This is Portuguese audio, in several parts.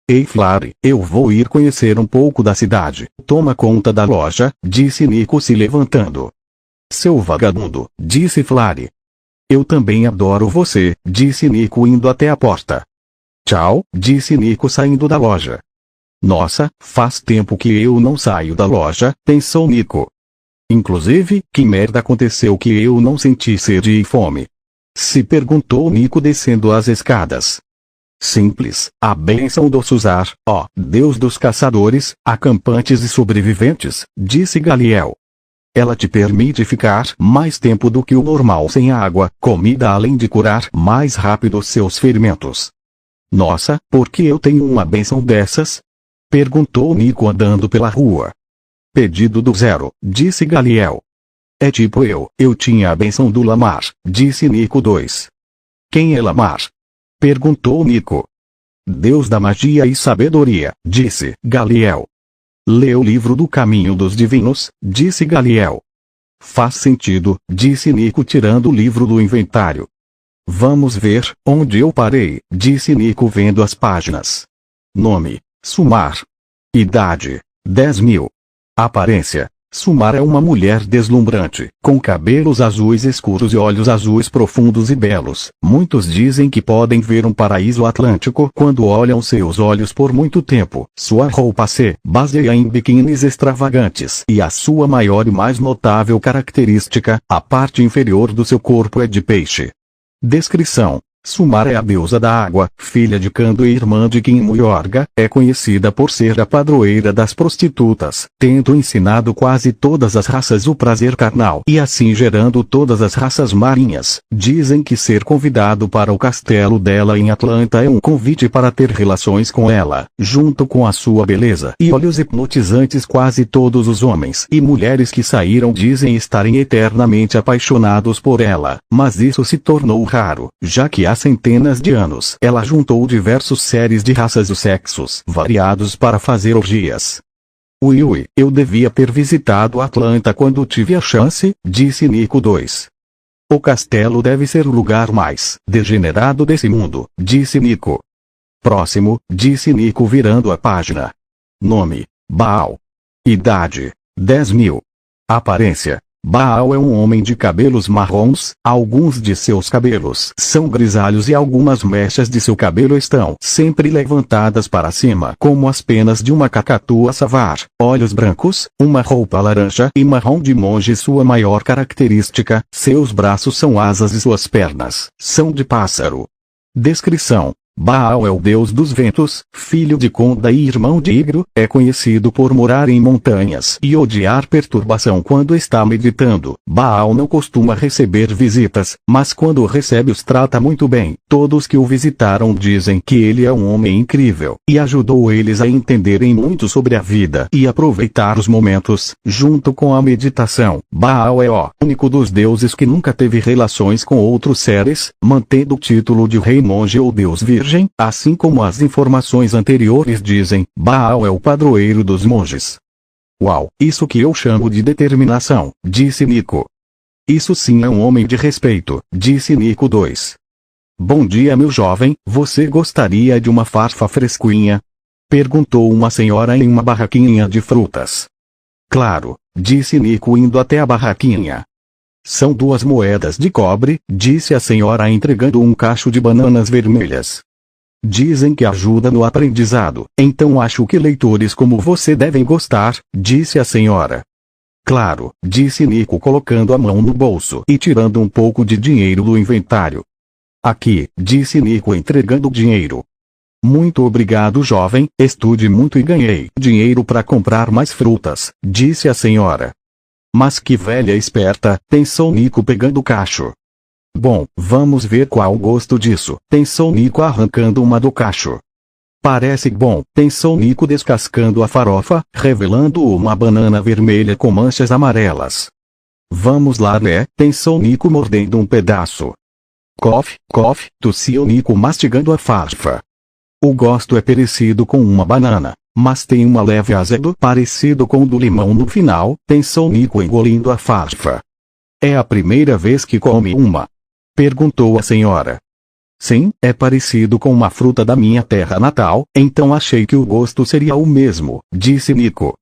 Ei Flare, eu vou ir conhecer um pouco da cidade. Toma conta da loja, disse Nico se levantando. Seu vagabundo, disse Flare. Eu também adoro você, disse Nico indo até a porta. Tchau, disse Nico saindo da loja. Nossa, faz tempo que eu não saio da loja, pensou Nico. Inclusive, que merda aconteceu que eu não senti sede e fome? Se perguntou Nico descendo as escadas. Simples, a bênção do Suzar, ó, Deus dos caçadores, acampantes e sobreviventes, disse Galiel. Ela te permite ficar mais tempo do que o normal sem água, comida além de curar mais rápido seus ferimentos. Nossa, por que eu tenho uma bênção dessas? Perguntou Nico andando pela rua. Pedido do zero, disse Galiel. É tipo eu tinha a bênção do Lamar, disse Nico 2. Quem é Lamar? Perguntou Nico. Deus da magia e sabedoria, disse Galiel. Lê o livro do caminho dos divinos, disse Galiel. Faz sentido, disse Nico tirando o livro do inventário. Vamos ver onde eu parei, disse Nico vendo as páginas. Nome, Sumar. Idade, 10.000. Aparência, Sumar é uma mulher deslumbrante, com cabelos azuis escuros e olhos azuis profundos e belos. Muitos dizem que podem ver um paraíso atlântico quando olham seus olhos por muito tempo. Sua roupa se baseia em biquínis extravagantes e a sua maior e mais notável característica, a parte inferior do seu corpo é de peixe. Descrição. Sumar é a deusa da água, filha de Kando e irmã de Kim Muyorga, é conhecida por ser a padroeira das prostitutas, tendo ensinado quase todas as raças o prazer carnal e assim gerando todas as raças marinhas. Dizem que ser convidado para o castelo dela em Atlanta é um convite para ter relações com ela. Junto com a sua beleza e olhos hipnotizantes, quase todos os homens e mulheres que saíram dizem estarem eternamente apaixonados por ela, mas isso se tornou raro, já que há centenas de anos ela juntou diversos séries de raças e sexos variados para fazer orgias. Ui, eu devia ter visitado Atlanta quando tive a chance, disse Nico 2. O castelo deve ser o lugar mais degenerado desse mundo, disse Nico. Próximo, disse Nico virando a página. Nome, Baal. Idade, 10.000. Aparência, Baal é um homem de cabelos marrons, alguns de seus cabelos são grisalhos e algumas mechas de seu cabelo estão sempre levantadas para cima como as penas de uma cacatua savar, olhos brancos, uma roupa laranja e marrom de monge. Sua maior característica, seus braços são asas e suas pernas são de pássaro. Descrição. Baal é o deus dos ventos, filho de Conda e irmão de Igro, é conhecido por morar em montanhas e odiar perturbação quando está meditando. Baal não costuma receber visitas, mas quando recebe os trata muito bem. Todos que o visitaram dizem que ele é um homem incrível, e ajudou eles a entenderem muito sobre a vida e aproveitar os momentos, junto com a meditação. Baal é o único dos deuses que nunca teve relações com outros seres, mantendo o título de rei monge ou deus virgem. Assim como as informações anteriores dizem, Baal é o padroeiro dos monges. Uau, isso que eu chamo de determinação, disse Nico. Isso sim é um homem de respeito, disse Nico 2. Bom dia meu jovem, você gostaria de uma farfa fresquinha? Perguntou uma senhora em uma barraquinha de frutas. Claro, disse Nico indo até a barraquinha. São 2 moedas de cobre, disse a senhora entregando um cacho de bananas vermelhas. Dizem que ajuda no aprendizado, então acho que leitores como você devem gostar, disse a senhora. Claro, disse Nico colocando a mão no bolso e tirando um pouco de dinheiro do inventário. Aqui, disse Nico entregando o dinheiro. Muito obrigado jovem, estude muito e ganhei dinheiro para comprar mais frutas, disse a senhora. Mas que velha esperta, pensou Nico pegando o cacho. Bom, vamos ver qual o gosto disso, pensou Nico arrancando uma do cacho. Parece bom, pensou Nico descascando a farofa, revelando uma banana vermelha com manchas amarelas. Vamos lá pensou Nico mordendo um pedaço. Cof, tossiu Nico mastigando a farfa. O gosto é parecido com uma banana, mas tem uma leve azedo parecido com o do limão no final, pensou Nico engolindo a farfa. É a primeira vez que come uma? Perguntou a senhora. Sim, é parecido com uma fruta da minha terra natal, então achei que o gosto seria o mesmo, disse Nico.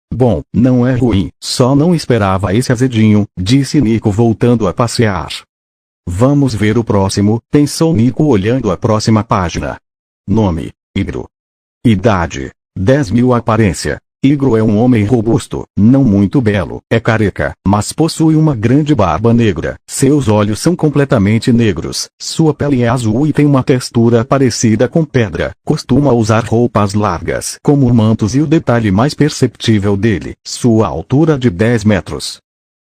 Bom, não é ruim, só não esperava esse azedinho, disse Nico voltando a passear. Vamos ver o próximo, pensou Nico olhando a próxima página. Nome: Igro. Idade: 10.000. Aparência: Igro é um homem robusto, não muito belo, é careca, mas possui uma grande barba negra, seus olhos são completamente negros, sua pele é azul e tem uma textura parecida com pedra, costuma usar roupas largas como mantos e o detalhe mais perceptível dele, sua altura de 10 metros.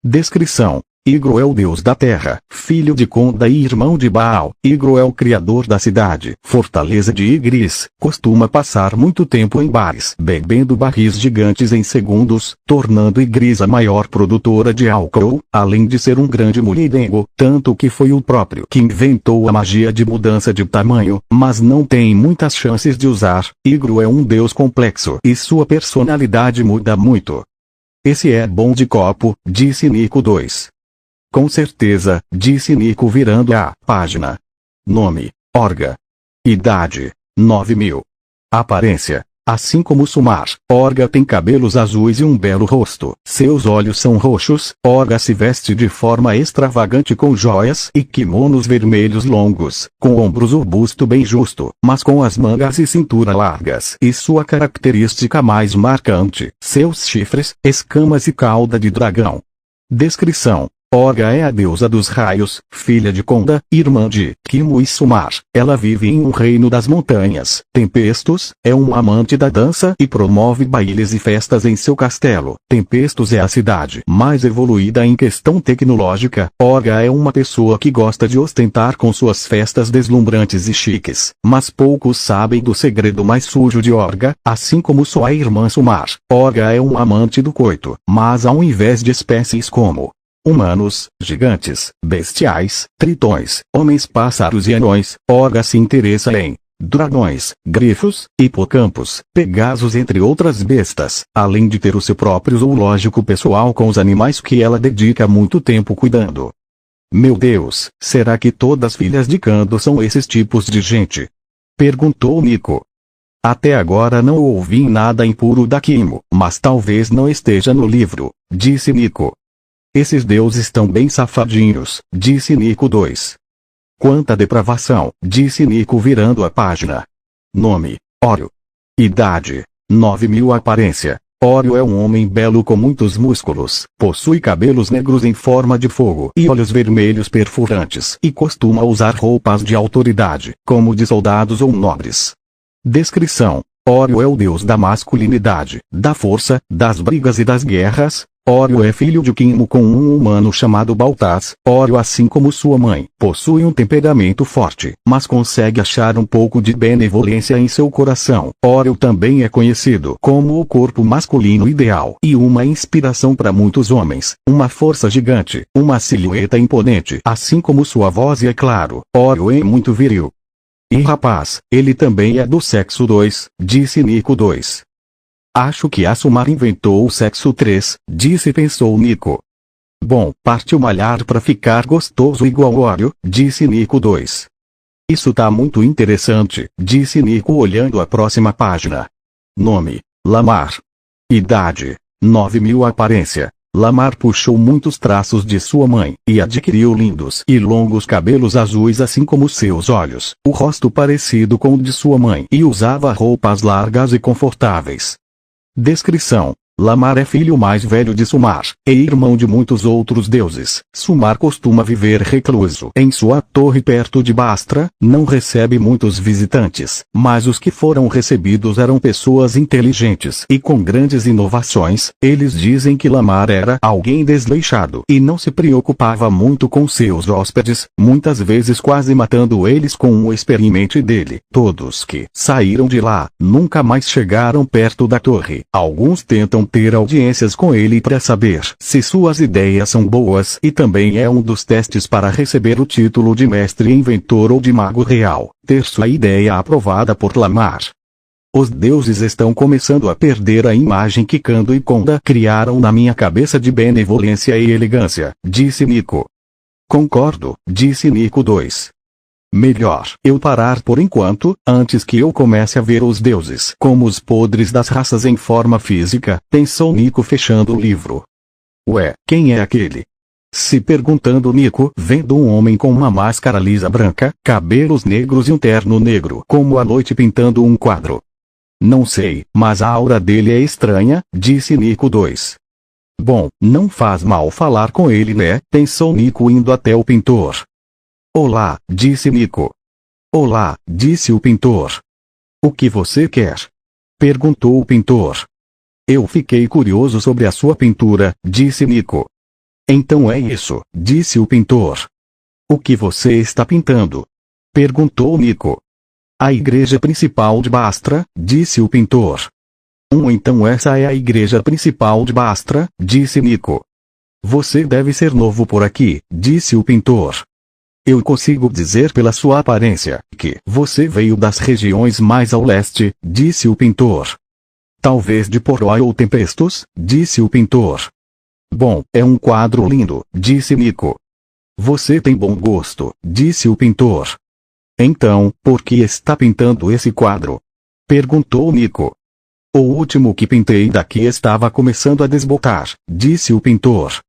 Descrição: Igro é o deus da terra, filho de Conda e irmão de Baal. Igro é o criador da cidade, fortaleza de Igris, costuma passar muito tempo em bares, bebendo barris gigantes em segundos, tornando Igris a maior produtora de álcool, além de ser um grande mulherengo, tanto que foi o próprio que inventou a magia de mudança de tamanho, mas não tem muitas chances de usar. Igro é um deus complexo e sua personalidade muda muito. Esse é bom de copo, disse Nico 2. Com certeza, disse Nico virando a página. Nome: Orga. Idade: 9.000. Aparência: assim como Sumar, Orga tem cabelos azuis e um belo rosto. Seus olhos são roxos. Orga se veste de forma extravagante com joias e kimonos vermelhos longos, com ombros o busto bem justo, mas com as mangas e cintura largas. E sua característica mais marcante: seus chifres, escamas e cauda de dragão. Descrição: Orga é a deusa dos raios, filha de Conda, irmã de Kimo e Sumar. Ela vive em um reino das montanhas, Tempestos, é um amante da dança e promove bailes e festas em seu castelo. Tempestos é a cidade mais evoluída em questão tecnológica. Orga é uma pessoa que gosta de ostentar com suas festas deslumbrantes e chiques, mas poucos sabem do segredo mais sujo de Orga, assim como sua irmã Sumar. Orga é um amante do coito, mas ao invés de espécies como humanos, gigantes, bestiais, tritões, homens pássaros e anões, Orga se interessa em dragões, grifos, hipocampos, pegasos entre outras bestas, além de ter o seu próprio zoológico pessoal com os animais que ela dedica muito tempo cuidando. Meu Deus, será que todas as filhas de Kando são esses tipos de gente? Perguntou Nico. Até agora não ouvi nada impuro da Kimo, mas talvez não esteja no livro, disse Nico. Esses deuses estão bem safadinhos, disse Nico 2. Quanta depravação, disse Nico virando a página. Nome: Ório. Idade: 9.000. Aparência: Ório é um homem belo com muitos músculos, possui cabelos negros em forma de fogo e olhos vermelhos perfurantes e costuma usar roupas de autoridade, como de soldados ou nobres. Descrição: Ório é o deus da masculinidade, da força, das brigas e das guerras. Ório é filho de Kimo com um humano chamado Baltaz. Ório, assim como sua mãe, possui um temperamento forte, mas consegue achar um pouco de benevolência em seu coração. Ório também é conhecido como o corpo masculino ideal e uma inspiração para muitos homens, uma força gigante, uma silhueta imponente, assim como sua voz e é claro, Ório é muito viril. E rapaz, ele também é do sexo 2, disse Nico 2. Acho que a Sumar inventou o sexo 3, disse e pensou Nico. Bom, partiu malhar pra ficar gostoso igual Ório, disse Nico 2. Isso tá muito interessante, disse Nico olhando a próxima página. Nome: Lamar. Idade: 9.000. Aparência: Lamar puxou muitos traços de sua mãe, e adquiriu lindos e longos cabelos azuis assim como seus olhos, o rosto parecido com o de sua mãe e usava roupas largas e confortáveis. Descrição: Lamar é filho mais velho de Sumar, e irmão de muitos outros deuses. Sumar costuma viver recluso em sua torre perto de Bastra, não recebe muitos visitantes, mas os que foram recebidos eram pessoas inteligentes e com grandes inovações. Eles dizem que Lamar era alguém desleixado e não se preocupava muito com seus hóspedes, muitas vezes quase matando eles com o experimente dele. Todos que saíram de lá, nunca mais chegaram perto da torre. Alguns tentam ter audiências com ele para saber se suas ideias são boas e também é um dos testes para receber o título de mestre inventor ou de mago real, ter sua ideia aprovada por Lamar. Os deuses estão começando a perder a imagem que Kando e Conda criaram na minha cabeça de benevolência e elegância, disse Nico. Concordo, disse Nico 2. Melhor eu parar por enquanto, antes que eu comece a ver os deuses como os podres das raças em forma física, pensou Nico fechando o livro. Ué, quem é aquele? Se perguntando Nico, vendo um homem com uma máscara lisa branca, cabelos negros e um terno negro como a noite pintando um quadro. Não sei, mas a aura dele é estranha, disse Nico 2. Bom, não faz mal falar com ele, né? Pensou Nico indo até o pintor. Olá, disse Nico. Olá, disse o pintor. O que você quer? Perguntou o pintor. Eu fiquei curioso sobre a sua pintura, disse Nico. Então é isso, disse o pintor. O que você está pintando? Perguntou Nico. A igreja principal de Bastra, disse o pintor. Então essa é a igreja principal de Bastra, disse Nico. Você deve ser novo por aqui, disse o pintor. Eu consigo dizer pela sua aparência que você veio das regiões mais ao leste, disse o pintor. Talvez de Poroi ou Tempestos, disse o pintor. Bom, é um quadro lindo, disse Nico. Você tem bom gosto, disse o pintor. Então, por que está pintando esse quadro? Perguntou Nico. O último que pintei daqui estava começando a desbotar, disse o pintor.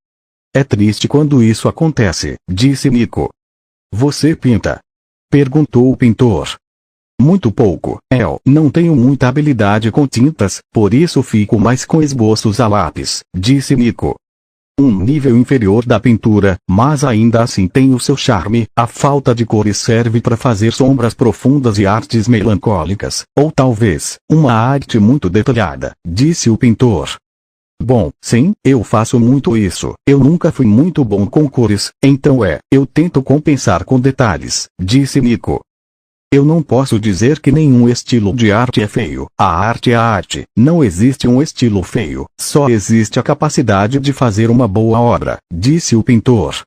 É triste quando isso acontece, disse Nico. Você pinta? Perguntou o pintor. Muito pouco, eu não tenho muita habilidade com tintas, por isso fico mais com esboços a lápis, disse Nico. Um nível inferior da pintura, mas ainda assim tem o seu charme, a falta de cores serve para fazer sombras profundas e artes melancólicas, ou talvez, uma arte muito detalhada, disse o pintor. Bom, sim, eu faço muito isso. Eu nunca fui muito bom com cores, então eu tento compensar com detalhes, disse Nico. Eu não posso dizer que nenhum estilo de arte é feio. A arte é a arte. Não existe um estilo feio. Só existe a capacidade de fazer uma boa obra, disse o pintor.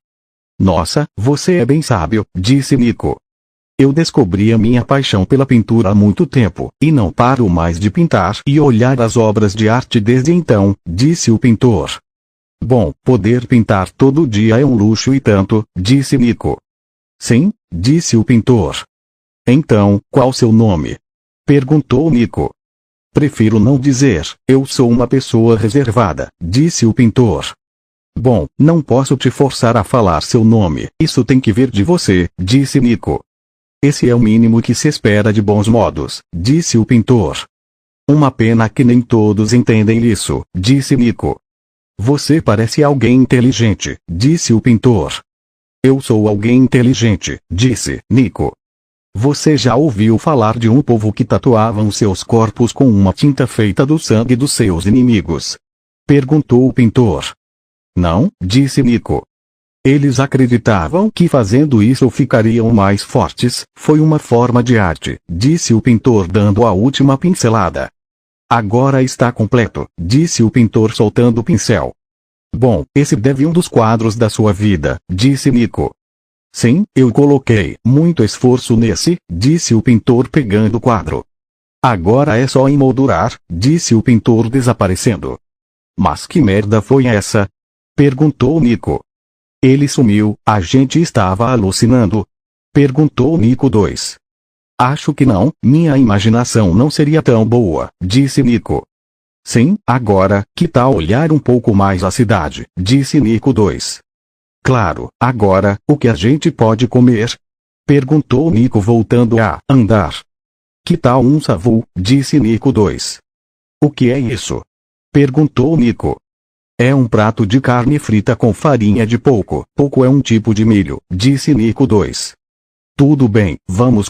Nossa, você é bem sábio, disse Nico. Eu descobri a minha paixão pela pintura há muito tempo, e não paro mais de pintar e olhar as obras de arte desde então, disse o pintor. Bom, poder pintar todo dia é um luxo e tanto, disse Nico. Sim, disse o pintor. Então, qual seu nome? Perguntou Nico. Prefiro não dizer, eu sou uma pessoa reservada, disse o pintor. Bom, não posso te forçar a falar seu nome, isso tem que vir de você, disse Nico. Esse é o mínimo que se espera de bons modos, disse o pintor. Uma pena que nem todos entendem isso, disse Nico. Você parece alguém inteligente, disse o pintor. Eu sou alguém inteligente, disse Nico. Você já ouviu falar de um povo que tatuavam seus corpos com uma tinta feita do sangue dos seus inimigos? Perguntou o pintor. Não, disse Nico. Eles acreditavam que fazendo isso ficariam mais fortes, foi uma forma de arte, disse o pintor dando a última pincelada. Agora está completo, disse o pintor soltando o pincel. Bom, esse deve um dos quadros da sua vida, disse Nico. Sim, eu coloquei muito esforço nesse, disse o pintor pegando o quadro. Agora é só emoldurar, disse o pintor desaparecendo. Mas que merda foi essa? Perguntou Nico. Ele sumiu, a gente estava alucinando? Perguntou Nico 2. Acho que não, minha imaginação não seria tão boa, disse Nico. Sim, agora, que tal olhar um pouco mais a cidade, disse Nico 2. Claro, agora, o que a gente pode comer? Perguntou Nico voltando a andar. Que tal um savu, disse Nico 2. O que é isso? Perguntou Nico. É um prato de carne frita com farinha de pouco. Pouco é um tipo de milho, disse Nico 2. Tudo bem, vamos